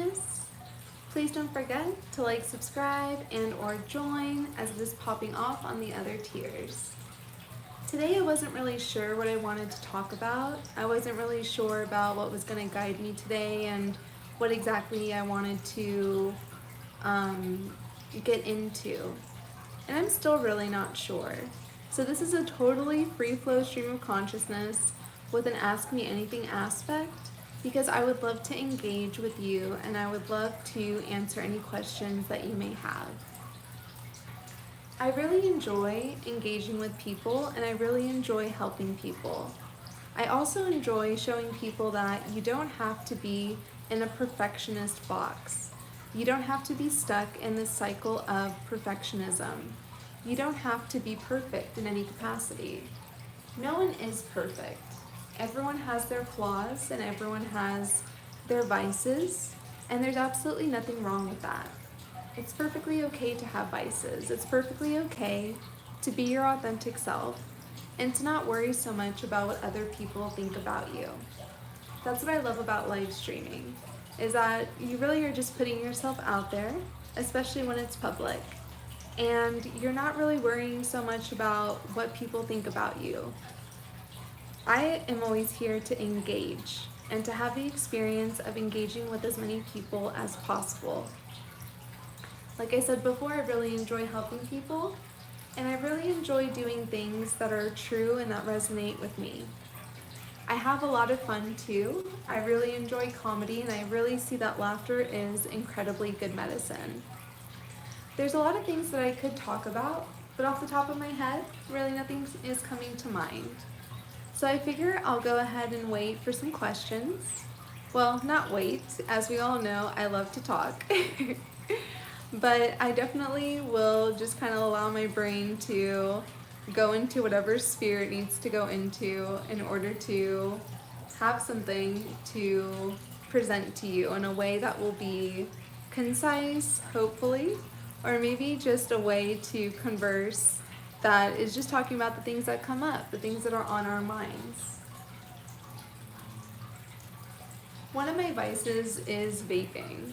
Consciousness. Please don't forget to like, subscribe, and or join as it is popping off on the other tiers. Today I wasn't really sure what I wanted to talk about. I wasn't really sure about what was going to guide me today and what exactly I wanted to get into. And I'm still really not sure. So this is a totally free flow stream of consciousness with an Ask Me Anything aspect, because I would love to engage with you and I would love to answer any questions that you may have. I really enjoy engaging with people and I really enjoy helping people. I also enjoy showing people that you don't have to be in a perfectionist box. You don't have to be stuck in this cycle of perfectionism. You don't have to be perfect in any capacity. No one is perfect. Everyone has their flaws and everyone has their vices, and there's absolutely nothing wrong with that. It's perfectly okay to have vices. It's perfectly okay to be your authentic self and to not worry so much about what other people think about you. That's what I love about live streaming, is that you really are just putting yourself out there, especially when it's public. And you're not really worrying so much about what people think about you. I am always here to engage and to have the experience of engaging with as many people as possible. Like I said before, I really enjoy helping people, and I really enjoy doing things that are true and that resonate with me. I have a lot of fun too. I really enjoy comedy, and I really see that laughter is incredibly good medicine. There's a lot of things that I could talk about, but off the top of my head, really nothing is coming to mind. So I figure I'll go ahead and wait for some questions. Well, not wait, as we all know, I love to talk. But I definitely will just kind of allow my brain to go into whatever sphere it needs to go into in order to have something to present to you in a way that will be concise, hopefully, or maybe just a way to converse that is just talking about the things that come up, the things that are on our minds. One of my vices is vaping.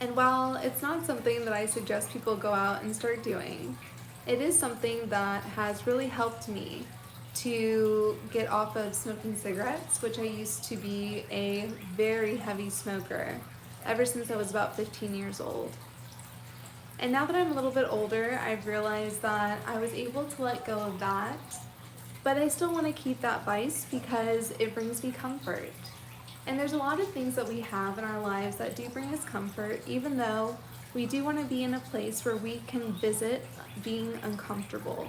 And while it's not something that I suggest people go out and start doing, it is something that has really helped me to get off of smoking cigarettes, which I used to be a very heavy smoker ever since I was about 15 years old. And now that I'm a little bit older, I've realized that I was able to let go of that, but I still want to keep that vice because it brings me comfort. And there's a lot of things that we have in our lives that do bring us comfort, even though we do want to be in a place where we can visit being uncomfortable,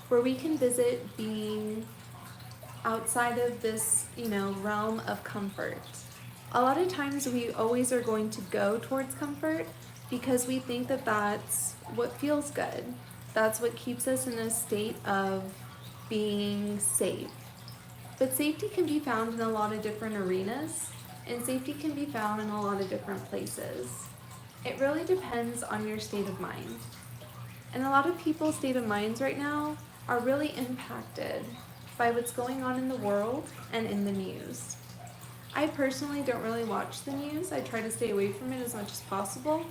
where we can visit being outside of this, realm of comfort. A lot of times we always are going to go towards comfort because we think that that's what feels good. That's what keeps us in a state of being safe. But safety can be found in a lot of different arenas, and safety can be found in a lot of different places. It really depends on your state of mind. And a lot of people's state of minds right now are really impacted by what's going on in the world and in the news. I personally don't really watch the news. I try to stay away from it as much as possible.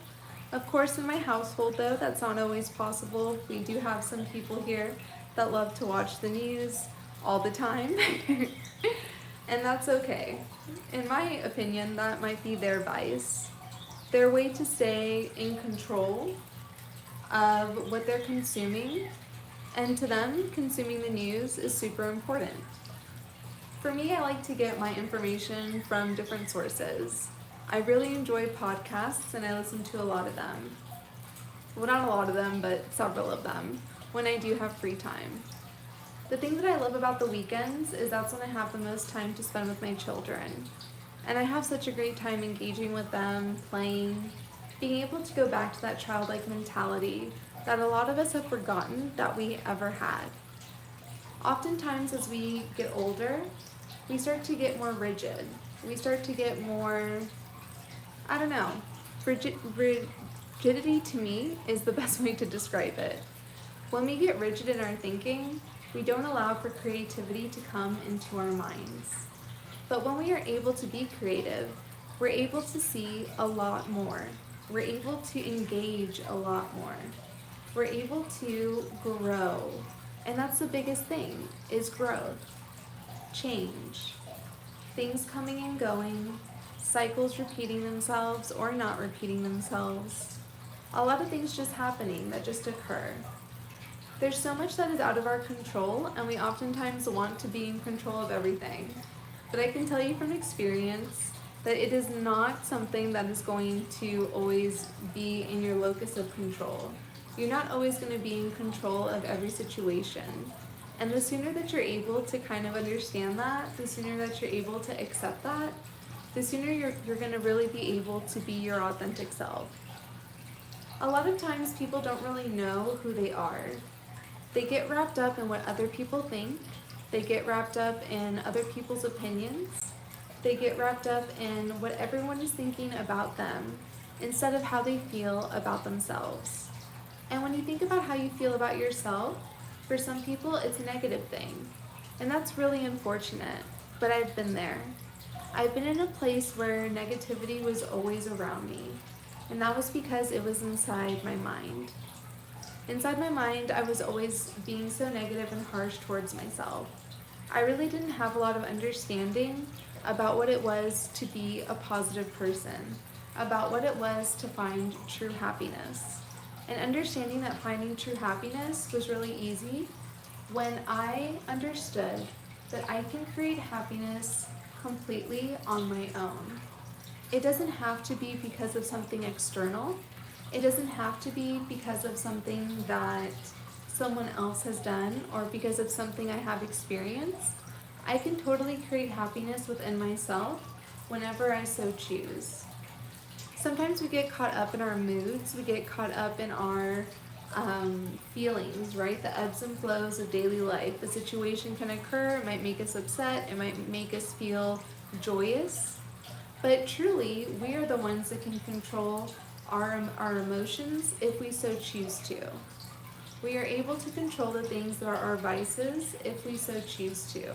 Of course, in my household, though, that's not always possible. We do have some people here that love to watch the news all the time, and that's okay. In my opinion, that might be their vice, their way to stay in control of what they're consuming, and to them, consuming the news is super important. For me, I like to get my information from different sources. I really enjoy podcasts, and I listen to a lot of them. Well, not a lot of them, but several of them, when I do have free time. The thing that I love about the weekends is that's when I have the most time to spend with my children. And I have such a great time engaging with them, playing, being able to go back to that childlike mentality that a lot of us have forgotten that we ever had. Oftentimes as we get older, we start to get more rigid. We start to get more, rigidity to me is the best way to describe it. When we get rigid in our thinking, We don't allow for creativity to come into our minds. But when we are able to be creative, we're able to see a lot more. We're able to engage a lot more. We're able to grow. And that's the biggest thing, is growth, change, things coming and going, cycles repeating themselves or not repeating themselves. A lot of things just happening that just occur. There's so much that is out of our control, and we oftentimes want to be in control of everything. But I can tell you from experience that it is not something that is going to always be in your locus of control. You're not always going to be in control of every situation. And the sooner that you're able to kind of understand that, the sooner that you're able to accept that, the sooner you're going to really be able to be your authentic self. A lot of times people don't really know who they are. They get wrapped up in what other people think. They get wrapped up in other people's opinions. They get wrapped up in what everyone is thinking about them instead of how they feel about themselves. And when you think about how you feel about yourself, for some people it's a negative thing. And that's really unfortunate, but I've been there. I've been in a place where negativity was always around me, and that was because it was inside my mind. Inside my mind, I was always being so negative and harsh towards myself. I really didn't have a lot of understanding about what it was to be a positive person, about what it was to find true happiness. And understanding that finding true happiness was really easy when I understood that I can create happiness completely on my own. It doesn't have to be because of something external. It doesn't have to be because of something that someone else has done or because of something I have experienced. I can totally create happiness within myself whenever I so choose. Sometimes we get caught up in our moods, we get caught up in our feelings, right? The ebbs and flows of daily life. A situation can occur, it might make us upset, it might make us feel joyous, but truly, we are the ones that can control our emotions if we so choose to. We are able to control the things that are our vices if we so choose to.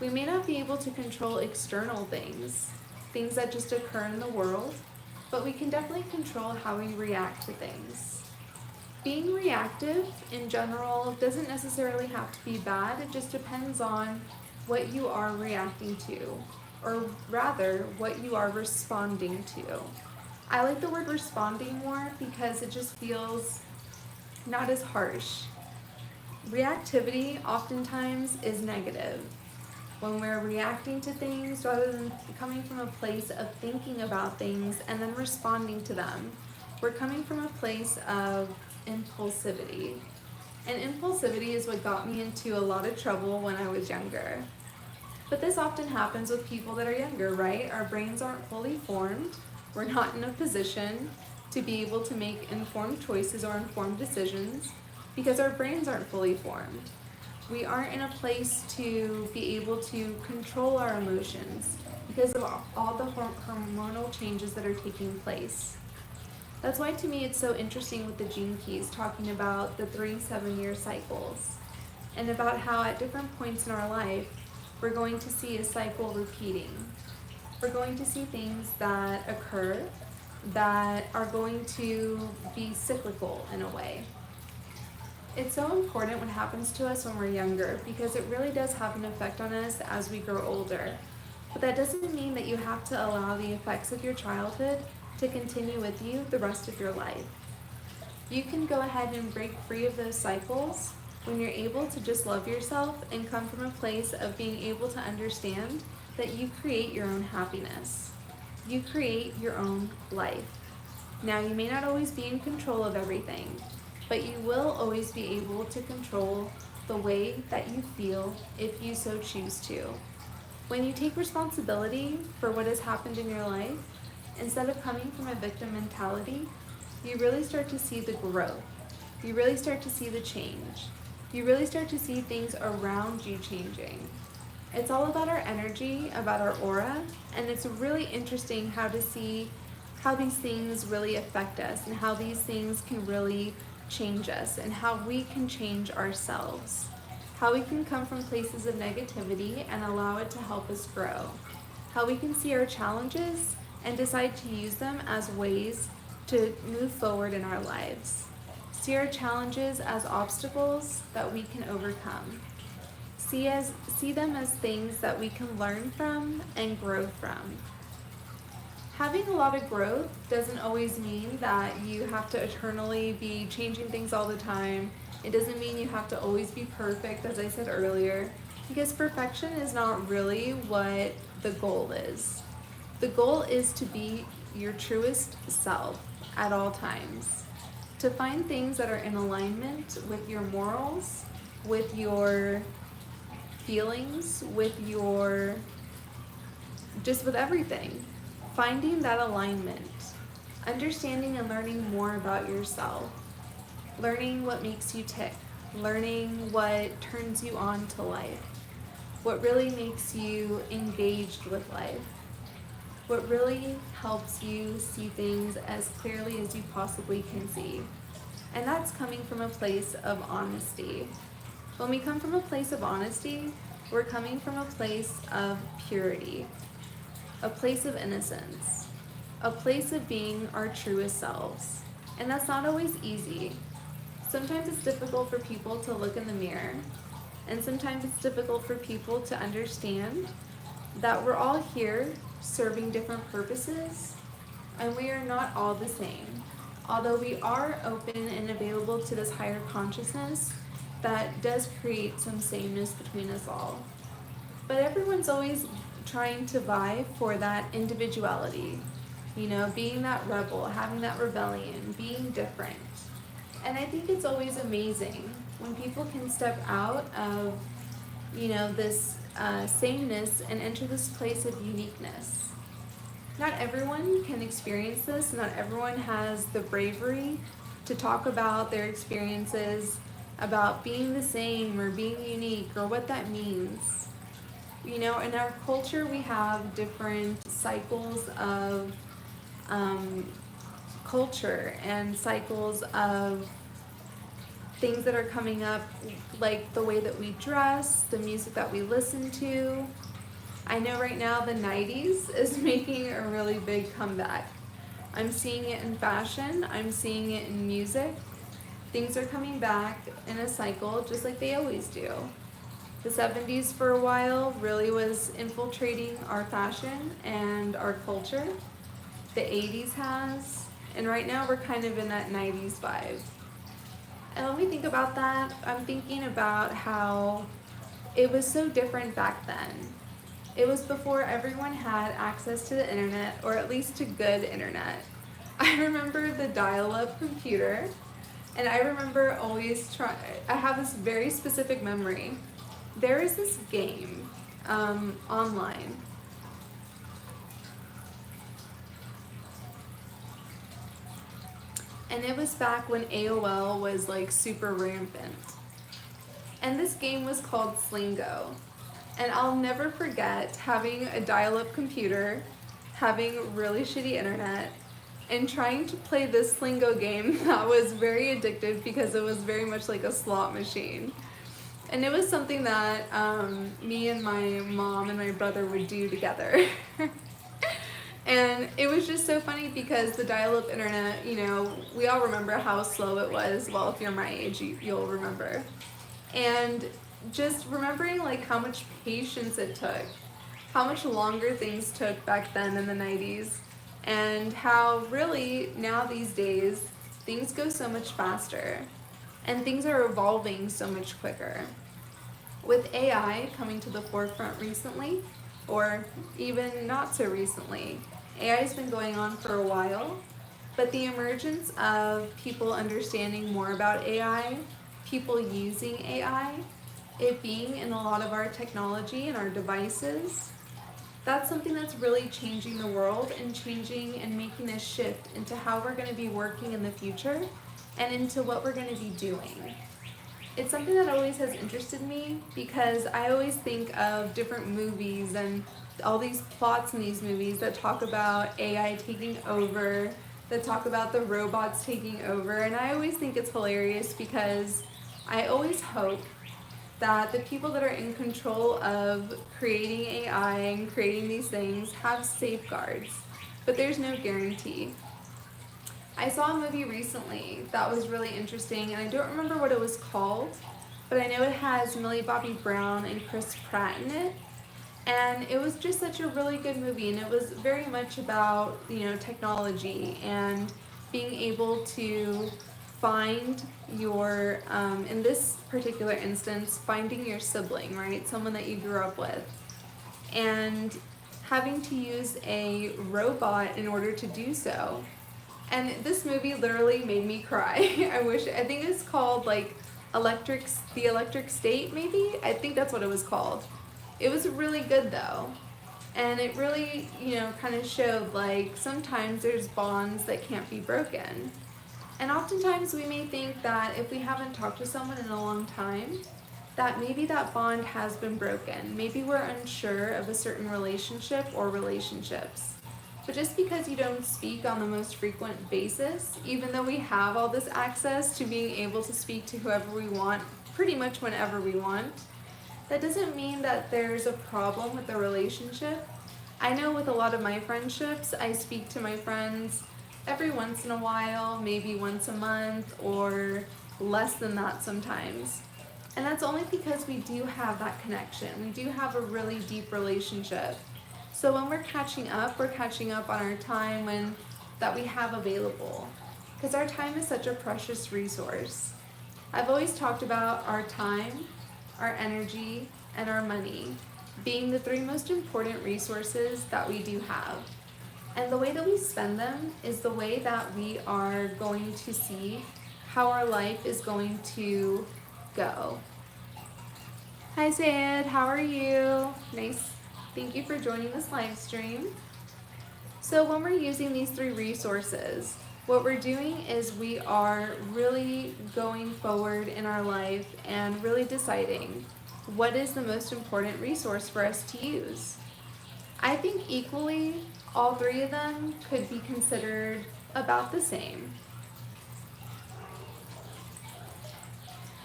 We may not be able to control external things, things that just occur in the world, but we can definitely control how we react to things. Being reactive in general doesn't necessarily have to be bad, it just depends on what you are reacting to, or rather, what you are responding to. I like the word responding more because it just feels not as harsh. Reactivity oftentimes is negative. When we're reacting to things rather than coming from a place of thinking about things and then responding to them, we're coming from a place of impulsivity. And impulsivity is what got me into a lot of trouble when I was younger. But this often happens with people that are younger, right? Our brains aren't fully formed. We're not in a position to be able to make informed choices or informed decisions because our brains aren't fully formed. We aren't in a place to be able to control our emotions because of all the hormonal changes that are taking place. That's why to me it's so interesting with the Gene Keys talking about the 3 7-year cycles and about how at different points in our life we're going to see a cycle repeating. We're going to see things that occur that are going to be cyclical in a way. It's so important what happens to us when we're younger because it really does have an effect on us as we grow older. But that doesn't mean that you have to allow the effects of your childhood to continue with you the rest of your life. You can go ahead and break free of those cycles when you're able to just love yourself and come from a place of being able to understand that you create your own happiness. You create your own life. Now, you may not always be in control of everything, but you will always be able to control the way that you feel if you so choose to. When you take responsibility for what has happened in your life, instead of coming from a victim mentality, you really start to see the growth. You really start to see the change. You really start to see things around you changing. It's all about our energy, about our aura, and it's really interesting how to see how these things really affect us and how these things can really change us and how we can change ourselves. how we can come from places of negativity and allow it to help us grow, how we can see our challenges and decide to use them as ways to move forward in our lives. See our challenges as obstacles that we can overcome. See them as things that we can learn from and grow from. Having a lot of growth doesn't always mean that you have to eternally be changing things all the time. It doesn't mean you have to always be perfect, as I said earlier, because perfection is not really what the goal is. The goal is to be your truest self at all times, to find things that are in alignment with your morals, with your feelings, with everything. Finding that alignment, understanding and learning more about yourself, learning what makes you tick, learning what turns you on to life, what really makes you engaged with life, what really helps you see things as clearly as you possibly can see. And that's coming from a place of honesty. When we come from a place of honesty, we're coming from a place of purity, a place of innocence, a place of being our truest selves. And that's not always easy. Sometimes it's difficult for people to look in the mirror, and sometimes it's difficult for people to understand that we're all here serving different purposes, and we are not all the same. Although we are open and available to this higher consciousness that does create some sameness between us all. But everyone's always trying to vie for that individuality, being that rebel, having that rebellion, being different. And I think it's always amazing when people can step out of, this sameness and enter this place of uniqueness. Not everyone can experience this. Not everyone has the bravery to talk about their experiences, about being the same or being unique or what that means. In our culture, we have different cycles of culture and cycles of things that are coming up, like the way that we dress, the music that we listen to. I know right now the 90s is making a really big comeback. I'm seeing it in fashion, I'm seeing it in music. Things are coming back in a cycle just like they always do. The 70s for a while really was infiltrating our fashion and our culture. The 80s has, and right now we're kind of in that 90s vibe. And when we think about that, I'm thinking about how it was so different back then. It was before everyone had access to the internet, or at least to good internet. I remember the dial-up computer, and I remember I have this very specific memory. There is this game online. And it was back when AOL was like super rampant. And this game was called Slingo. And I'll never forget having a dial-up computer, having really shitty internet, and trying to play this Slingo game that was very addictive because it was very much like a slot machine. And it was something that me and my mom and my brother would do together. And it was just so funny because the dial-up internet, we all remember how slow it was. Well, if you're my age, you'll remember. And just remembering like how much patience it took, how much longer things took back then in the 90s, and how really now these days things go so much faster and things are evolving so much quicker. With AI coming to the forefront recently, or even not so recently, AI has been going on for a while, but the emergence of people understanding more about AI, people using AI, it being in a lot of our technology and our devices, that's something that's really changing the world and changing and making a shift into how we're going to be working in the future and into what we're going to be doing. It's something that always has interested me because I always think of different movies and all these plots in these movies that talk about AI taking over, that talk about the robots taking over, and I always think it's hilarious because I always hope that the people that are in control of creating AI and creating these things have safeguards, but there's no guarantee. I saw a movie recently that was really interesting, and I don't remember what it was called, but I know it has Millie Bobby Brown and Chris Pratt in it. And it was just such a really good movie, and it was very much about, technology and being able to find your, in this particular instance, finding your sibling, right? Someone that you grew up with. And having to use a robot in order to do so. And this movie literally made me cry. I think it's called like The Electric State, maybe? I think that's what it was called. It was really good though. And it really, kind of showed like sometimes there's bonds that can't be broken. And oftentimes we may think that if we haven't talked to someone in a long time, that maybe that bond has been broken. Maybe we're unsure of a certain relationship or relationships. But just because you don't speak on the most frequent basis, even though we have all this access to being able to speak to whoever we want, pretty much whenever we want, that doesn't mean that there's a problem with the relationship. I know with a lot of my friendships, I speak to my friends every once in a while, maybe once a month, or less than that sometimes. And that's only because we do have that connection. We do have a really deep relationship. So when we're catching up on our time that we have available. Because our time is such a precious resource. I've always talked about our time, our energy, and our money being the three most important resources that we do have. And the way that we spend them is the way that we are going to see how our life is going to go. Hi Sayed, how are you? Nice. Thank you for joining this live stream. So when we're using these three resources, what we're doing is we are really going forward in our life and really deciding what is the most important resource for us to use. I think equally, all three of them could be considered about the same.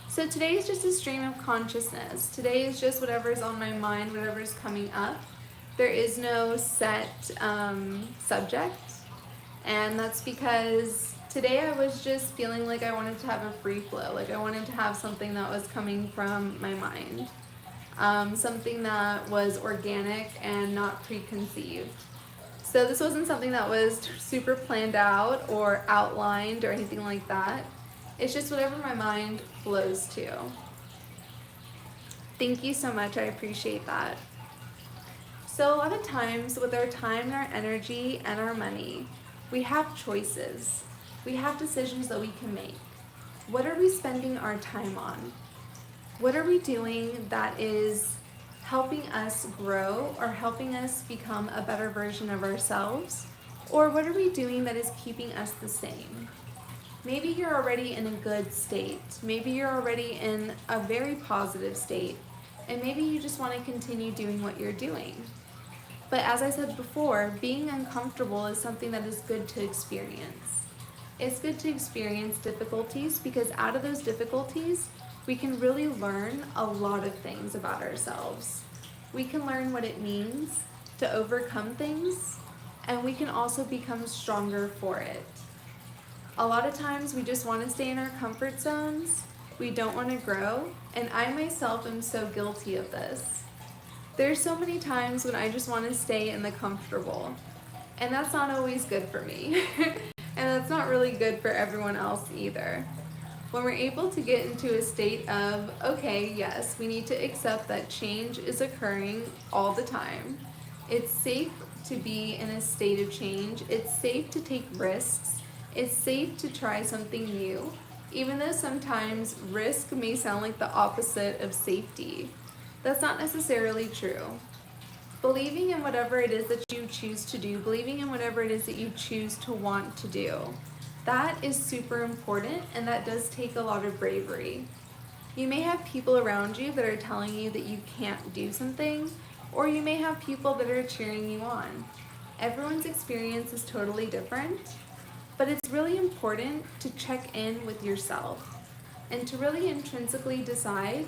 So today is just a stream of consciousness. Today is just whatever's on my mind, whatever's coming up. There is no set subject. And that's because today I was just feeling like I wanted to have a free flow. Like I wanted to have something that was coming from my mind. Something that was organic and not preconceived. So this wasn't something that was super planned out or outlined or anything like that. It's just whatever my mind flows to. Thank you so much, I appreciate that. So a lot of times with our time and our energy and our money, we have choices. We have decisions that we can make. What are we spending our time on? What are we doing that is helping us grow or helping us become a better version of ourselves? Or what are we doing that is keeping us the same? Maybe you're already in a good state. Maybe you're already in a very positive state. And maybe you just want to continue doing what you're doing. But as I said before, being uncomfortable is something that is good to experience. It's good to experience difficulties because out of those difficulties, we can really learn a lot of things about ourselves. We can learn what it means to overcome things, and we can also become stronger for it. A lot of times we just want to stay in our comfort zones. We don't want to grow, and I myself am so guilty of this. There's so many times when I just want to stay in the comfortable, and that's not always good for me. And that's not really good for everyone else either. When we're able to get into a state of, okay, yes, we need to accept that change is occurring all the time. It's safe to be in a state of change. It's safe to take risks. It's safe to try something new, even though sometimes risk may sound like the opposite of safety. That's not necessarily true. Believing in whatever it is that you choose to do, believing in whatever it is that you choose to want to do, that is super important, and that does take a lot of bravery. You may have people around you that are telling you that you can't do something, or you may have people that are cheering you on. Everyone's experience is totally different, but it's really important to check in with yourself and to really intrinsically decide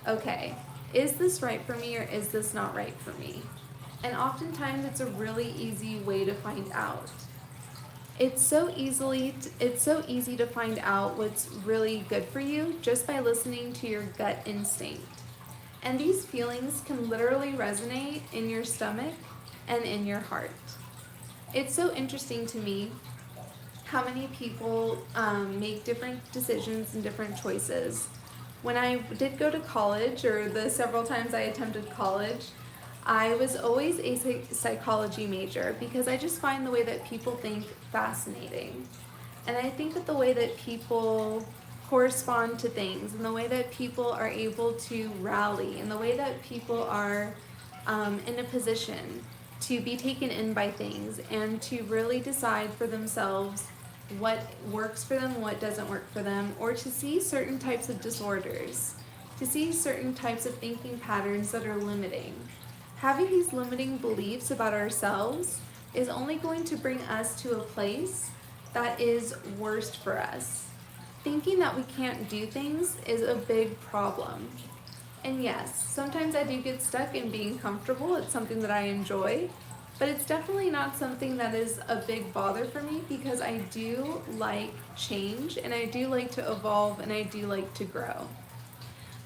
okay, is this right for me or is this not right for me? And oftentimes it's a really easy way to find out. It's so easy to find out what's really good for you just by listening to your gut instinct. And these feelings can literally resonate in your stomach and in your heart. It's so interesting to me how many people make different decisions and different choices. When I did go to college, or the several times I attempted college, I was always a psychology major because I just find the way that people think fascinating. And I think that the way that people correspond to things and the way that people are able to rally and the way that people are in a position to be taken in by things and to really decide for themselves what works for them, what doesn't work for them, or to see certain types of disorders, to see certain types of thinking patterns that are limiting. Having these limiting beliefs about ourselves is only going to bring us to a place that is worst for us. Thinking that we can't do things is a big problem. And yes, sometimes I do get stuck in being comfortable. It's something that I enjoy, but it's definitely not something that is a big bother for me because I do like change and I do like to evolve and I do like to grow.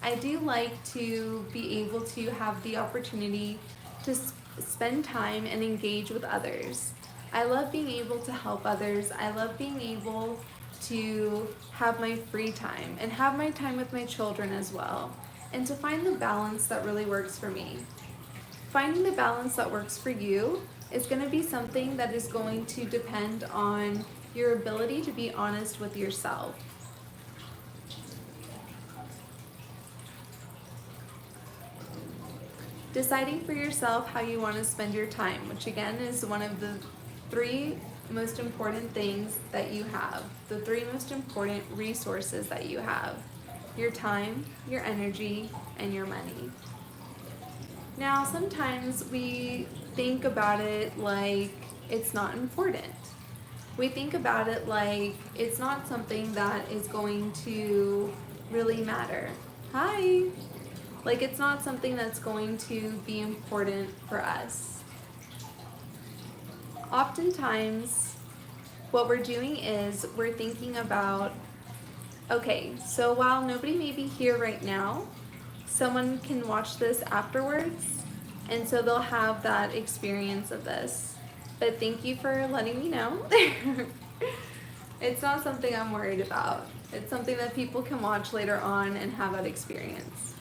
I do like to be able to have the opportunity to spend time and engage with others. I love being able to help others. I love being able to have my free time and have my time with my children as well, and to find the balance that really works for me. Finding the balance that works for you is going to be something that is going to depend on your ability to be honest with yourself. Deciding for yourself how you want to spend your time, which again is one of the three most important things that you have, the three most important resources that you have: your time, your energy, and your money. Now, sometimes we think about it like it's not important. We think about it like it's not something that is going to really matter. Hi! Like it's not something that's going to be important for us. Oftentimes, what we're doing is we're thinking about, okay, so while nobody may be here right now, someone can watch this afterwards, and so they'll have that experience of this. But thank you for letting me know. It's not something I'm worried about. It's something that people can watch later on and have that experience.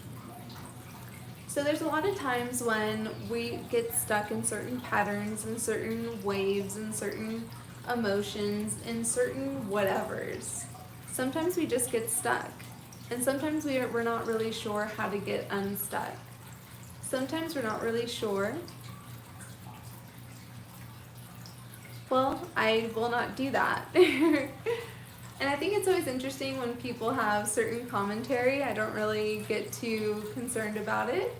So there's a lot of times when we get stuck in certain patterns and certain waves and certain emotions and certain whatevers. Sometimes we just get stuck. And sometimes we're not really sure how to get unstuck. Sometimes we're not really sure. Well, I will not do that. And I think it's always interesting when people have certain commentary. I don't really get too concerned about it.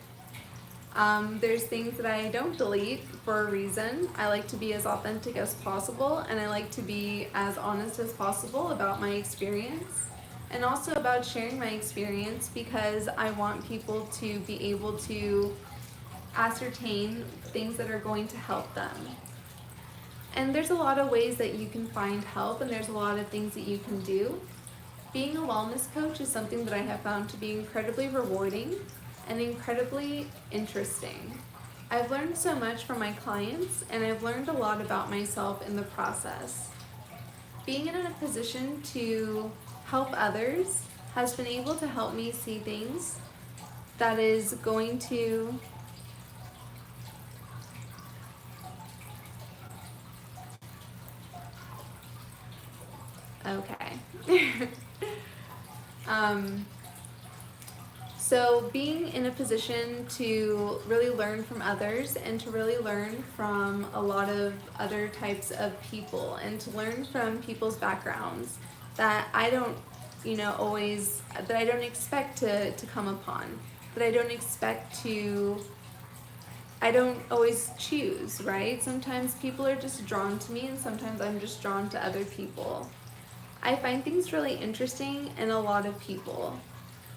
There's things that I don't delete for a reason. I like to be as authentic as possible, and I like to be as honest as possible about my experience, and also about sharing my experience because I want people to be able to ascertain things that are going to help them. And there's a lot of ways that you can find help, and there's a lot of things that you can do. Being a wellness coach is something that I have found to be incredibly rewarding and incredibly interesting. I've learned so much from my clients, and I've learned a lot about myself in the process. Being in a position to help others has been able to help me see things that is going to okay. So being in a position to really learn from others and to really learn from a lot of other types of people and to learn from people's backgrounds that I don't, always, that I don't expect to come upon, that I don't always choose, right? Sometimes people are just drawn to me and sometimes I'm just drawn to other people. I find things really interesting in a lot of people.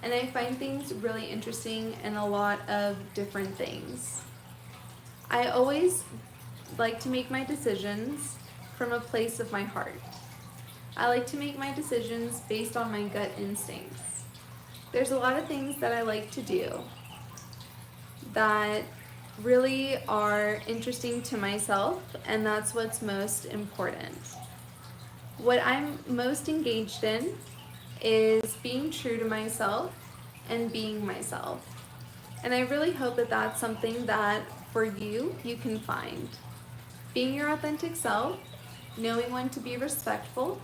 and I find things really interesting in a lot of different things. I always like to make my decisions from a place of my heart. I like to make my decisions based on my gut instincts. There's a lot of things that I like to do that really are interesting to myself, and that's what's most important. What I'm most engaged in is being true to myself and being myself. And I really hope that that's something that for you can find. Being your authentic self, knowing when to be respectful,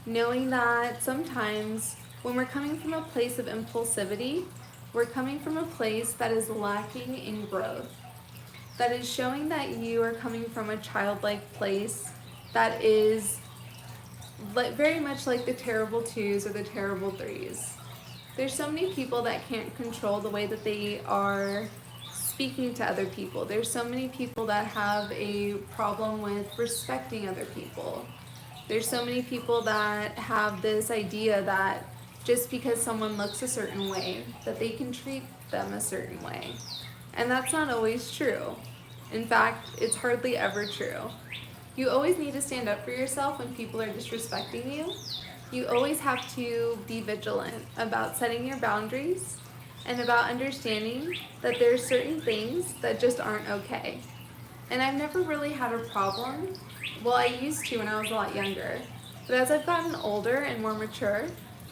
knowing that sometimes when we're coming from a place of impulsivity, we're coming from a place that is lacking in growth, that is showing that you are coming from a childlike place that is very much like the terrible twos or the terrible threes. There's so many people that can't control the way that they are speaking to other people. There's so many people that have a problem with respecting other people. There's so many people that have this idea that just because someone looks a certain way, that they can treat them a certain way. And that's not always true. In fact, it's hardly ever true. You always need to stand up for yourself when people are disrespecting you. You always have to be vigilant about setting your boundaries and about understanding that there's certain things that just aren't okay. And I've never really had a problem. Well, I used to when I was a lot younger. But as I've gotten older and more mature,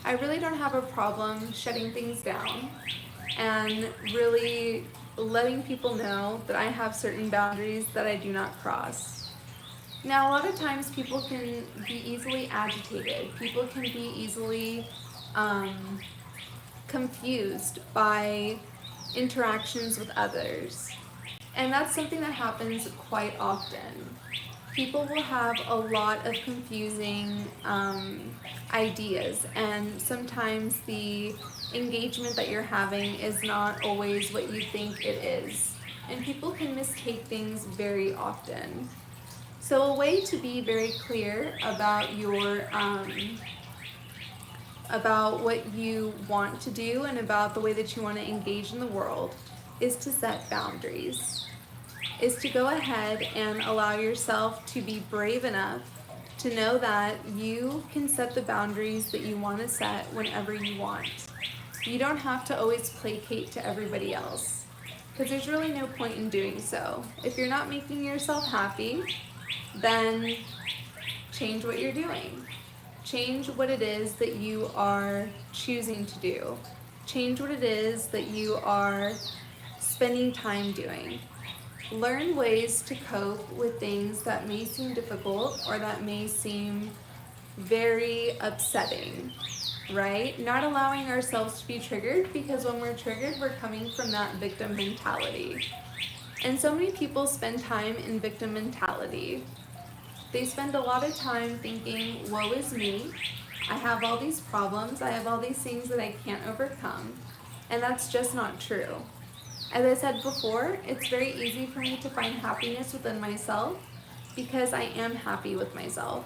I really don't have a problem shutting things down and really letting people know that I have certain boundaries that I do not cross. Now, a lot of times people can be easily agitated. People can be easily confused by interactions with others. And that's something that happens quite often. People will have a lot of confusing ideas, and sometimes the engagement that you're having is not always what you think it is. And people can mistake things very often. So a way to be very clear about your about what you want to do and about the way that you want to engage in the world is to set boundaries. Is to go ahead and allow yourself to be brave enough to know that you can set the boundaries that you want to set whenever you want. You don't have to always placate to everybody else, because there's really no point in doing so. If you're not making yourself happy, then change what you're doing. Change what it is that you are choosing to do. Change what it is that you are spending time doing. Learn ways to cope with things that may seem difficult or that may seem very upsetting, right? Not allowing ourselves to be triggered, because when we're triggered, we're coming from that victim mentality. And so many people spend time in victim mentality. They spend a lot of time thinking, woe is me, I have all these problems, I have all these things that I can't overcome. And that's just not true. As I said before, it's very easy for me to find happiness within myself because I am happy with myself.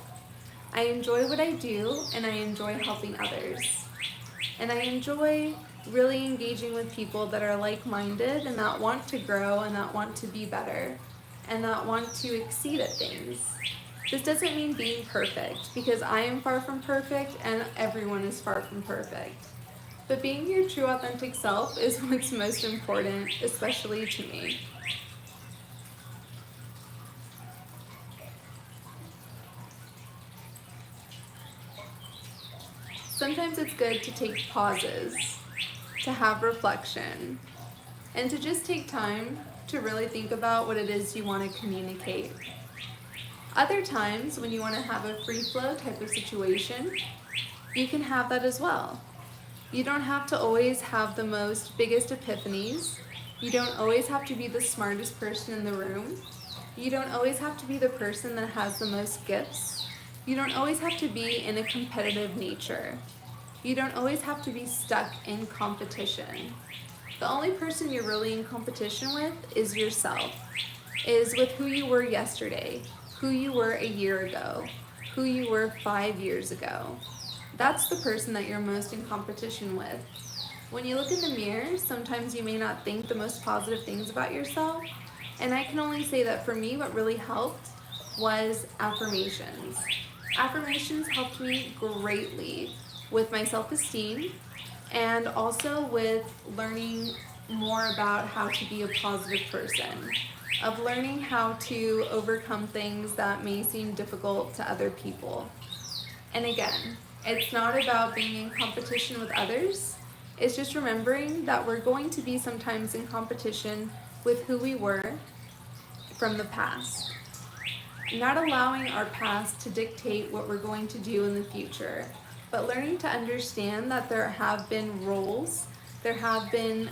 I enjoy what I do, and I enjoy helping others. And I enjoy really engaging with people that are like-minded and that want to grow and that want to be better and that want to exceed at things. This doesn't mean being perfect, because I am far from perfect and everyone is far from perfect. But being your true authentic self is what's most important, especially to me. Sometimes it's good to take pauses, to have reflection, and to just take time to really think about what it is you want to communicate. Other times, when you want to have a free flow type of situation, you can have that as well. You don't have to always have the biggest epiphanies. You don't always have to be the smartest person in the room. You don't always have to be the person that has the most gifts. You don't always have to be in a competitive nature. You don't always have to be stuck in competition. The only person you're really in competition with is yourself, is with who you were yesterday, who you were a year ago, who you were 5 years ago. That's the person that you're most in competition with. When you look in the mirror, sometimes you may not think the most positive things about yourself. And I can only say that for me, what really helped was affirmations. Affirmations helped me greatly with my self-esteem and also with learning more about how to be a positive person, of learning how to overcome things that may seem difficult to other people. And again, it's not about being in competition with others. It's just remembering that we're going to be sometimes in competition with who we were from the past. Not allowing our past to dictate what we're going to do in the future, but learning to understand that there have been roles, there have been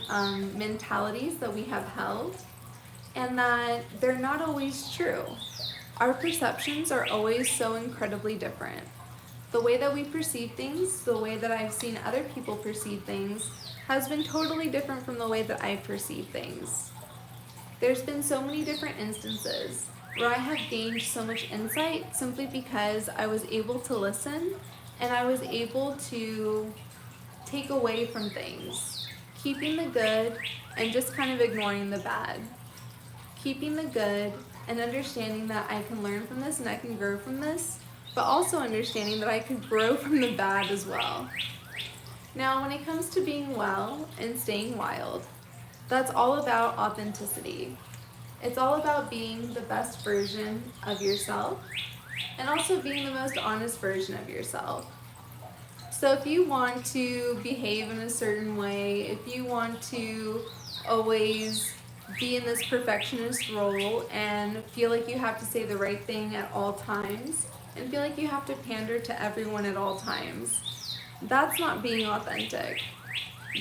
mentalities that we have held, and that they're not always true. Our perceptions are always so incredibly different. The way that we perceive things, the way that I've seen other people perceive things, has been totally different from the way that I perceive things. There's been so many different instances where I have gained so much insight simply because I was able to listen and I was able to take away from things, keeping the good and just kind of ignoring the bad. Keeping the good and understanding that I can learn from this and I can grow from this, but also understanding that I could grow from the bad as well. Now, when it comes to being well and staying wild, that's all about authenticity. It's all about being the best version of yourself and also being the most honest version of yourself. So if you want to behave in a certain way, if you want to always be in this perfectionist role and feel like you have to say the right thing at all times and feel like you have to pander to everyone at all times, that's not being authentic.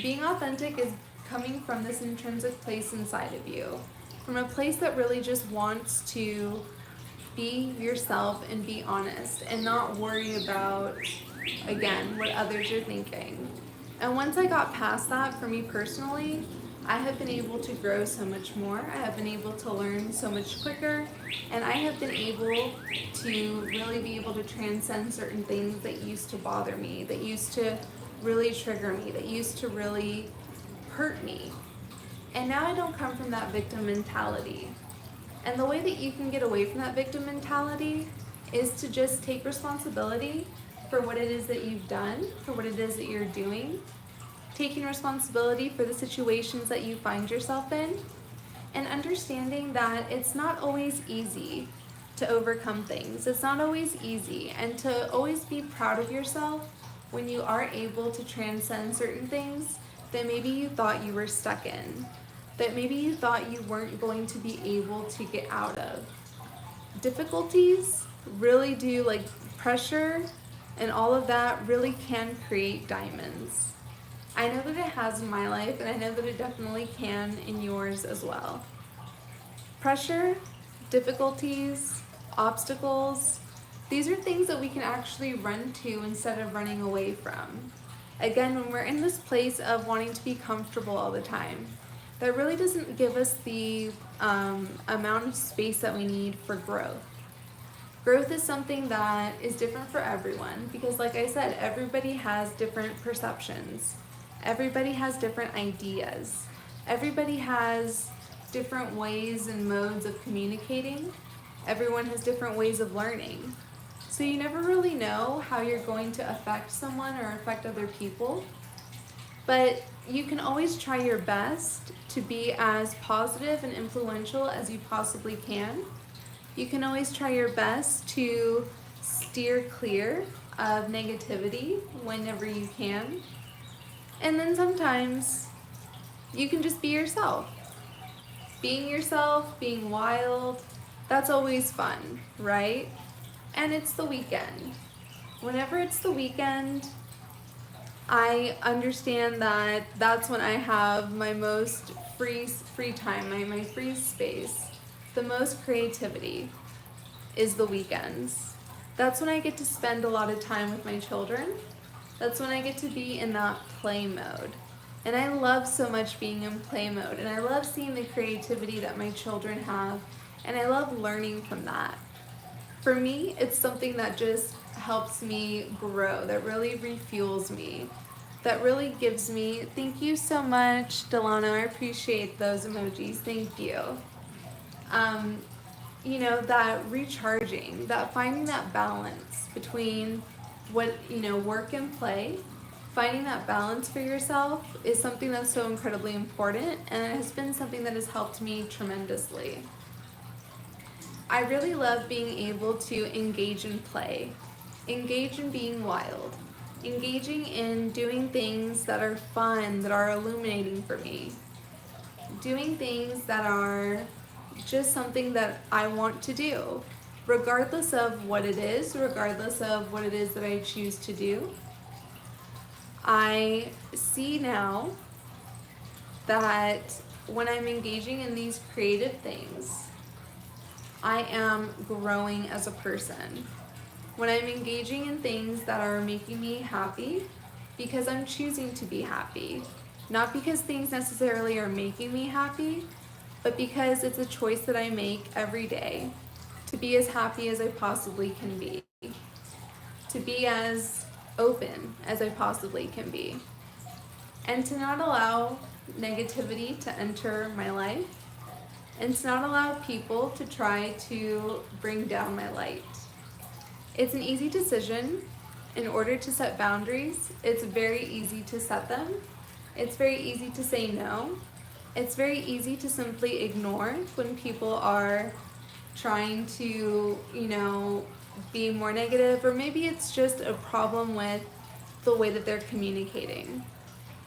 Being authentic is coming from this intrinsic place inside of you, from a place that really just wants to be yourself and be honest and not worry about, again, what others are thinking. And once I got past that, for me personally, I have been able to grow so much more. I have been able to learn so much quicker, and I have been able to really be able to transcend certain things that used to bother me, that used to really trigger me, that used to really hurt me. And now I don't come from that victim mentality. And the way that you can get away from that victim mentality is to just take responsibility for what it is that you've done, for what it is that you're doing, taking responsibility for the situations that you find yourself in, and understanding that it's not always easy to overcome things. It's not always easy, and to always be proud of yourself when you are able to transcend certain things that maybe you thought you were stuck in, that maybe you thought you weren't going to be able to get out of. Difficulties really do, like pressure and all of that, really can create diamonds. I know that it has in my life, and I know that it definitely can in yours as well. Pressure, difficulties, obstacles, these are things that we can actually run to instead of running away from. Again, when we're in this place of wanting to be comfortable all the time, that really doesn't give us the amount of space that we need for growth. Growth is something that is different for everyone because, like I said, everybody has different perceptions. Everybody has different ideas. Everybody has different ways and modes of communicating. Everyone has different ways of learning. So you never really know how you're going to affect someone or affect other people. But you can always try your best to be as positive and influential as you possibly can. You can always try your best to steer clear of negativity whenever you can. And then sometimes you can just be yourself. Being yourself, being wild, that's always fun, right? And it's the weekend. Whenever it's the weekend, I understand that that's when I have my most free time, my free space. The most creativity is the weekends. That's when I get to spend a lot of time with my children. That's when I get to be in that play mode. And I love so much being in play mode. And I love seeing the creativity that my children have. And I love learning from that. For me, it's something that just helps me grow, that really refuels me. that really gives me, thank you so much, Delano, I appreciate those emojis, thank you. Um, that recharging, that finding that balance between work and play, finding that balance for yourself is something that's so incredibly important, and it has been something that has helped me tremendously. I really love being able to engage in play, engage in being wild, engaging in doing things that are fun, that are illuminating for me, doing things that are just something that I want to do, regardless of what it is, regardless of what it is that I choose to do. I see now that when I'm engaging in these creative things, I am growing as a person. When I'm engaging in things that are making me happy, because I'm choosing to be happy, not because things necessarily are making me happy, but because it's a choice that I make every day to be as happy as I possibly can be, to be as open as I possibly can be, and to not allow negativity to enter my life, and to not allow people to try to bring down my light. It's an easy decision. In order to set boundaries, it's very easy to set them. It's very easy to say no. It's very easy to simply ignore when people are trying to, be more negative, or maybe it's just a problem with the way that they're communicating.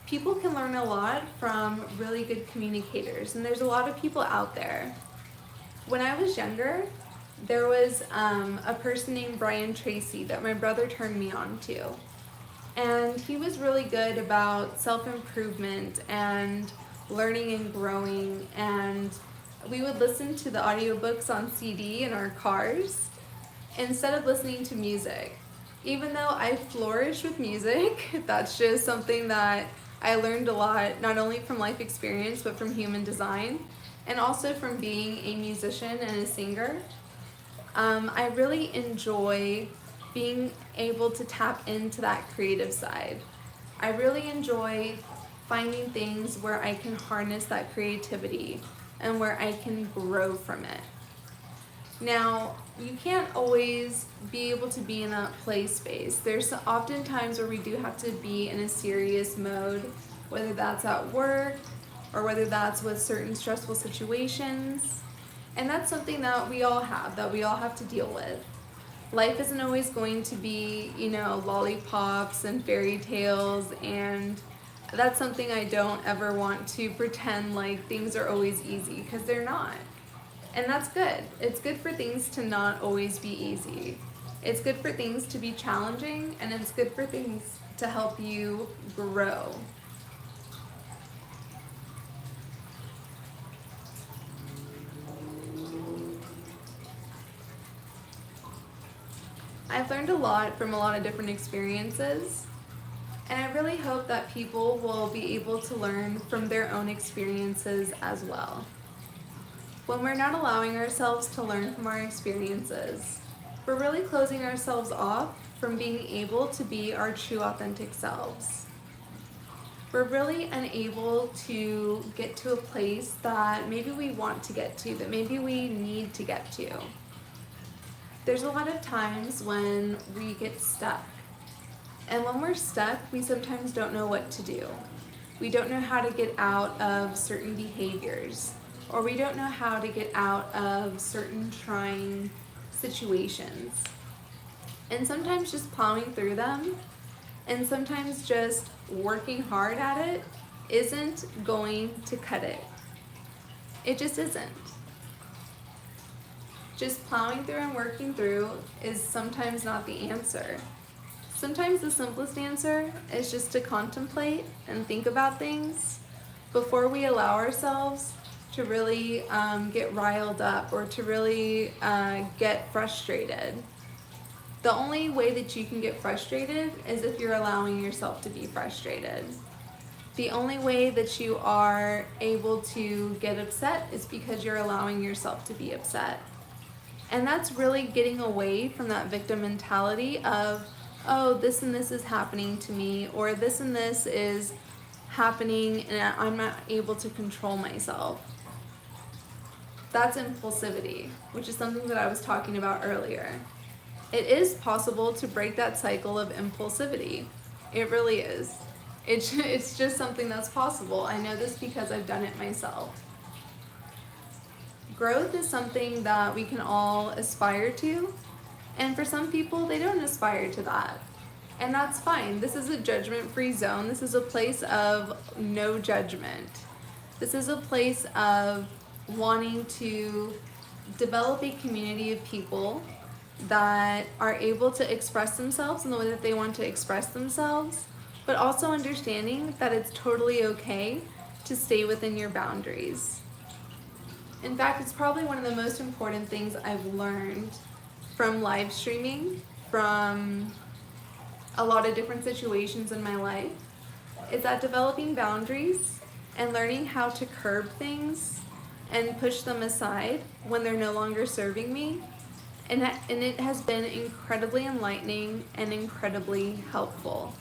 People can learn a lot from really good communicators, and there's a lot of people out there. When I was younger, there was a person named Brian Tracy that my brother turned me on to. And he was really good about self-improvement and learning and growing. And we would listen to the audiobooks on CD in our cars instead of listening to music. Even though I flourish with music, that's just something that I learned a lot, not only from life experience, but from human design, and also from being a musician and a singer. I really enjoy being able to tap into that creative side. I really enjoy finding things where I can harness that creativity and where I can grow from it. Now, you can't always be able to be in that play space. There's often times where we do have to be in a serious mode, whether that's at work or whether that's with certain stressful situations. And that's something that we all have to deal with. Life isn't always going to be, lollipops and fairy tales, and that's something I don't ever want to pretend like things are always easy, because they're not. And that's good. It's good for things to not always be easy. It's good for things to be challenging, and it's good for things to help you grow. I've learned a lot from a lot of different experiences, and I really hope that people will be able to learn from their own experiences as well. When we're not allowing ourselves to learn from our experiences, we're really closing ourselves off from being able to be our true authentic selves. We're really unable to get to a place that maybe we want to get to, that maybe we need to get to. There's a lot of times when we get stuck. And when we're stuck, we sometimes don't know what to do. We don't know how to get out of certain behaviors, or we don't know how to get out of certain trying situations. And sometimes just plowing through them, and sometimes just working hard at it isn't going to cut it. It just isn't. Just plowing through and working through is sometimes not the answer. Sometimes the simplest answer is just to contemplate and think about things before we allow ourselves to really get riled up, or to really get frustrated. The only way that you can get frustrated is if you're allowing yourself to be frustrated. The only way that you are able to get upset is because you're allowing yourself to be upset. And that's really getting away from that victim mentality of oh, this and this is happening to me, or this and this is happening and I'm not able to control myself. That's impulsivity, which is something that I was talking about earlier. It is possible to break that cycle of impulsivity. It really is. It's just something that's possible. I know this because I've done it myself. Growth is something that we can all aspire to, and for some people, they don't aspire to that. And that's fine. This is a judgment-free zone. This is a place of no judgment. This is a place of wanting to develop a community of people that are able to express themselves in the way that they want to express themselves, but also understanding that it's totally okay to stay within your boundaries. In fact, it's probably one of the most important things I've learned from live streaming, from a lot of different situations in my life, is that developing boundaries and learning how to curb things and push them aside when they're no longer serving me. And it has been incredibly enlightening and incredibly helpful.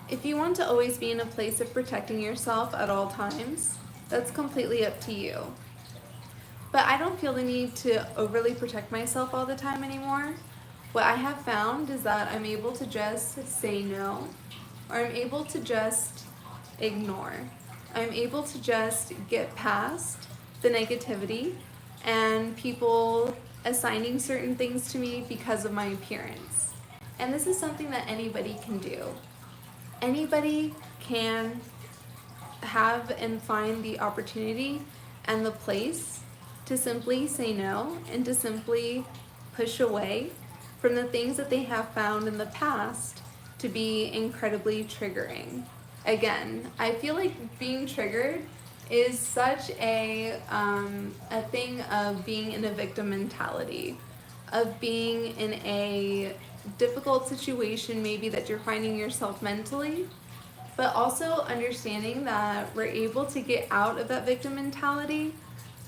If you want to always be in a place of protecting yourself at all times, that's completely up to you. But I don't feel the need to overly protect myself all the time anymore. What I have found is that I'm able to just say no, or I'm able to just ignore. I'm able to just get past the negativity and people assigning certain things to me because of my appearance. And this is something that anybody can do. Anybody can have and find the opportunity and the place to simply say no and to simply push away from the things that they have found in the past to be incredibly triggering. Again, I feel like being triggered is such a thing of being in a victim mentality, of being in a difficult situation maybe that you're finding yourself mentally, but also understanding that we're able to get out of that victim mentality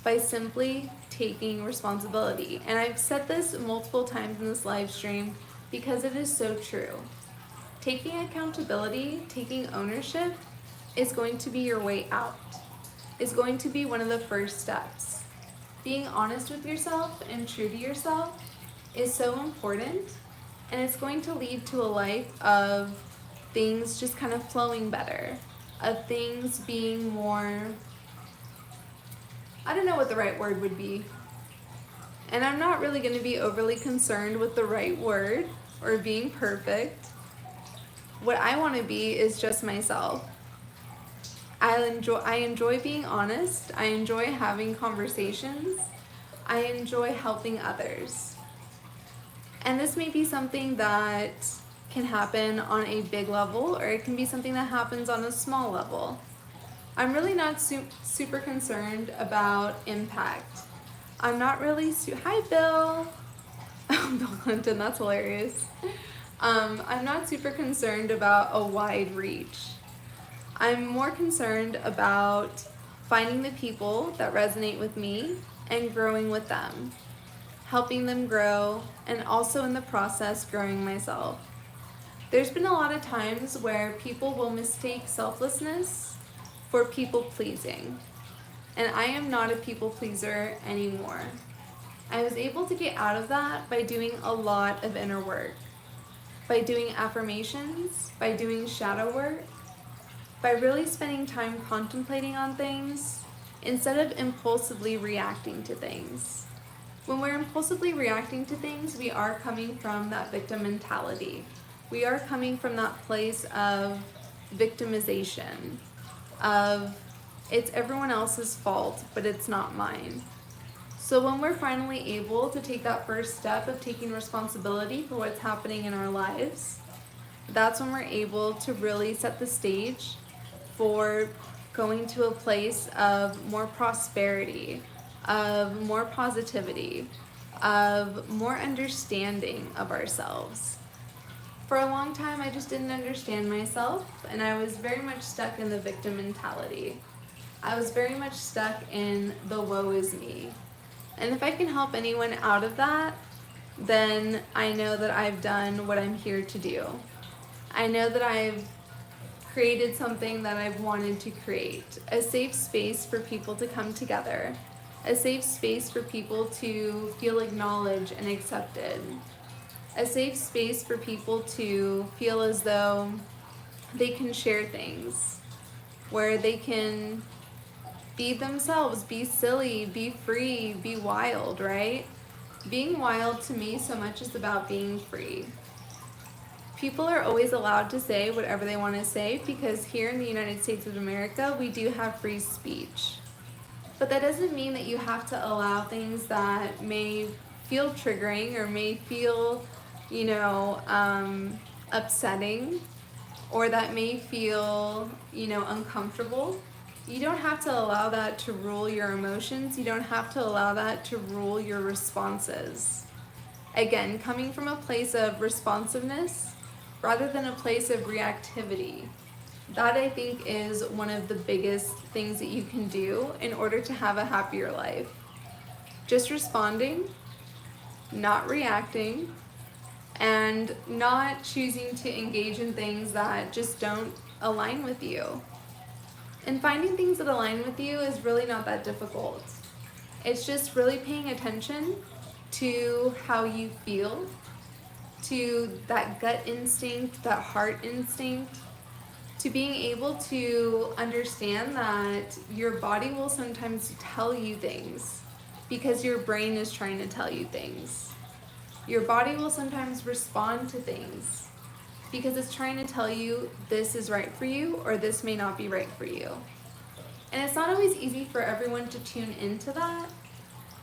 by simply taking responsibility. And I've said this multiple times in this live stream because it is so true. Taking accountability, taking ownership is going to be your way out. Is going to be one of the first steps. Being honest with yourself and true to yourself is so important, and it's going to lead to a life of things just kind of flowing better, of things being more, I don't know what the right word would be. And I'm not really going to be overly concerned with the right word or being perfect. What I want to be is just myself. I enjoy being honest. I enjoy having conversations. I enjoy helping others. And this may be something that can happen on a big level, or it can be something that happens on a small level. I'm really not super concerned about impact. I'm not really hi Bill. Bill Clinton, that's hilarious. I'm not super concerned about a wide reach. I'm more concerned about finding the people that resonate with me and growing with them, helping them grow, and also in the process growing myself. There's been a lot of times where people will mistake selflessness for people pleasing, and I am not a people pleaser anymore. I was able to get out of that by doing a lot of inner work, by doing affirmations, by doing shadow work, by really spending time contemplating on things instead of impulsively reacting to things. When we're impulsively reacting to things, we are coming from that victim mentality. We are coming from that place of victimization, of it's everyone else's fault, but it's not mine. So when we're finally able to take that first step of taking responsibility for what's happening in our lives, that's when we're able to really set the stage for going to a place of more prosperity, of more positivity, of more understanding of ourselves. For a long time, I just didn't understand myself, and I was very much stuck in the victim mentality. I was very much stuck in the woe is me. And if I can help anyone out of that, then I know that I've done what I'm here to do. I know that I've created something that I've wanted to create, a safe space for people to come together, a safe space for people to feel acknowledged and accepted, a safe space for people to feel as though they can share things, where they can be themselves, be silly, be free, be wild, right? Being wild to me so much is about being free. People are always allowed to say whatever they want to say because here in the United States of America, we do have free speech. But that doesn't mean that you have to allow things that may feel triggering or may feel, upsetting, or that may feel, uncomfortable. You don't have to allow that to rule your emotions. You don't have to allow that to rule your responses. Again, coming from a place of responsiveness rather than a place of reactivity. That I think is one of the biggest things that you can do in order to have a happier life. Just responding, not reacting, and not choosing to engage in things that just don't align with you. And finding things that align with you is really not that difficult. It's just really paying attention to how you feel, to that gut instinct, that heart instinct, to being able to understand that your body will sometimes tell you things because your brain is trying to tell you things. Your body will sometimes respond to things because it's trying to tell you this is right for you or this may not be right for you. And it's not always easy for everyone to tune into that.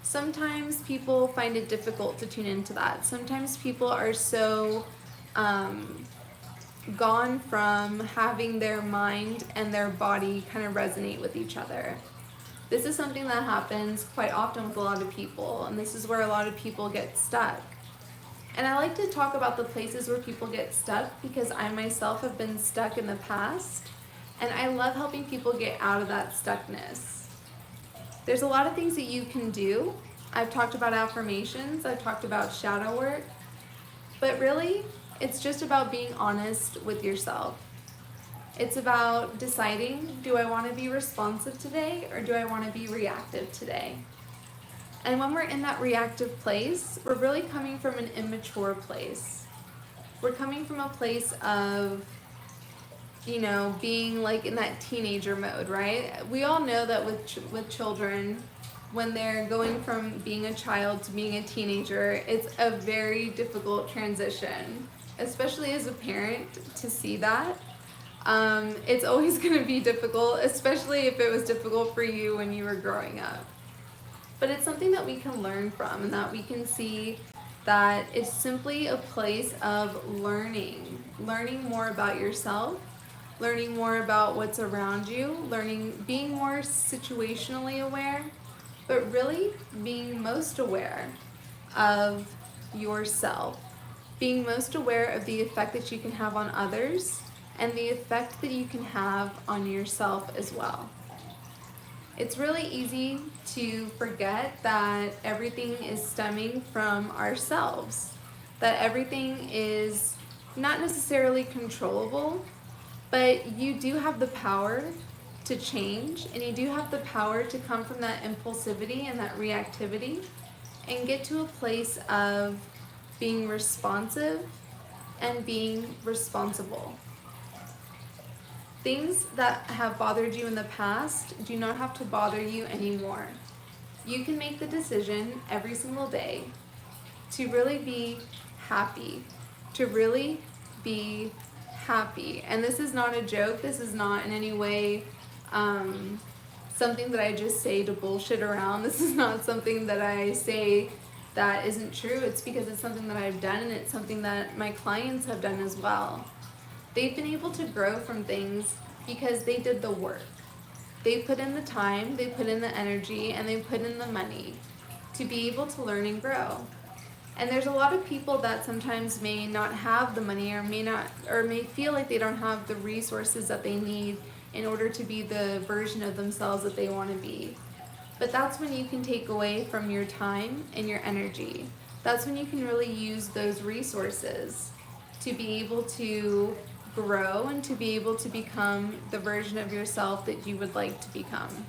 Sometimes people find it difficult to tune into that. Sometimes people are so gone from having their mind and their body kind of resonate with each other. This is something that happens quite often with a lot of people, and this is where a lot of people get stuck. And I like to talk about the places where people get stuck because I myself have been stuck in the past, and I love helping people get out of that stuckness. There's a lot of things that you can do. I've talked about affirmations, I've talked about shadow work, but really, it's just about being honest with yourself. It's about deciding, do I want to be responsive today or do I want to be reactive today? And when we're in that reactive place, we're really coming from an immature place. We're coming from a place of, being like in that teenager mode, right? We all know that with children, when they're going from being a child to being a teenager, it's a very difficult transition, especially as a parent to see that. It's always going to be difficult, especially if it was difficult for you when you were growing up. But it's something that we can learn from and that we can see that it's simply a place of learning more about yourself, learning more about what's around you, being more situationally aware, but really being most aware of yourself, being most aware of the effect that you can have on others and the effect that you can have on yourself as well. It's really easy to forget that everything is stemming from ourselves, that everything is not necessarily controllable, but you do have the power to change, and you do have the power to come from that impulsivity and that reactivity and get to a place of being responsive and being responsible. Things that have bothered you in the past do not have to bother you anymore. You can make the decision every single day to really be happy, to really be happy. And this is not a joke. This is not in any way something that I just say to bullshit around. This is not something that I say that isn't true. It's because it's something that I've done, and it's something that my clients have done as well. They've been able to grow from things because they did the work. They put in the time, they put in the energy, and they put in the money to be able to learn and grow. And there's a lot of people that sometimes may not have the money or may feel like they don't have the resources that they need in order to be the version of themselves that they want to be. But that's when you can take away from your time and your energy. That's when you can really use those resources to be able to grow and to be able to become the version of yourself that you would like to become.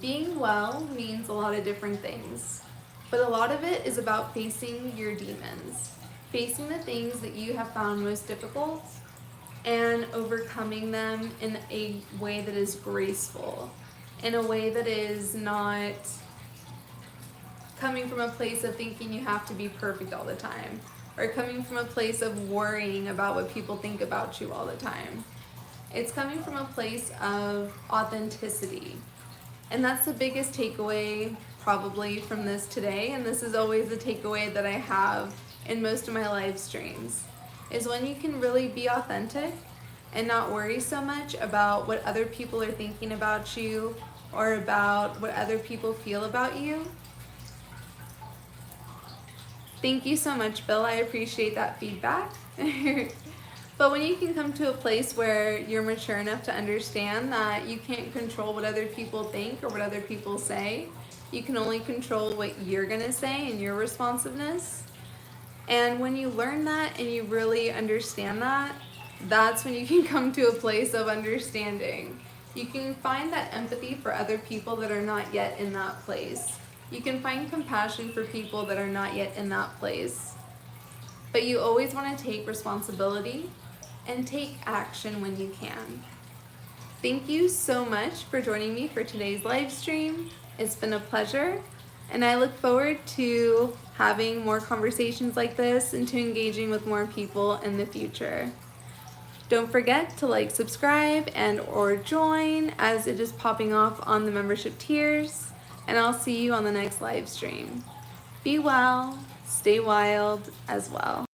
Being well means a lot of different things, but a lot of it is about facing your demons, facing the things that you have found most difficult and overcoming them in a way that is graceful, in a way that is not coming from a place of thinking you have to be perfect all the time, or coming from a place of worrying about what people think about you all the time. It's coming from a place of authenticity. And that's the biggest takeaway probably from this today, and this is always the takeaway that I have in most of my live streams, is when you can really be authentic and not worry so much about what other people are thinking about you or about what other people feel about you. Thank you so much, Bill. I appreciate that feedback. But when you can come to a place where you're mature enough to understand that you can't control what other people think or what other people say, you can only control what you're going to say and your responsiveness. And when you learn that and you really understand that, that's when you can come to a place of understanding. You can find that empathy for other people that are not yet in that place. You can find compassion for people that are not yet in that place. But you always want to take responsibility and take action when you can. Thank you so much for joining me for today's live stream. It's been a pleasure, and I look forward to having more conversations like this and to engaging with more people in the future. Don't forget to like, subscribe, and or join as it is popping off on the membership tiers, and I'll see you on the next live stream. Be well, stay wild as well.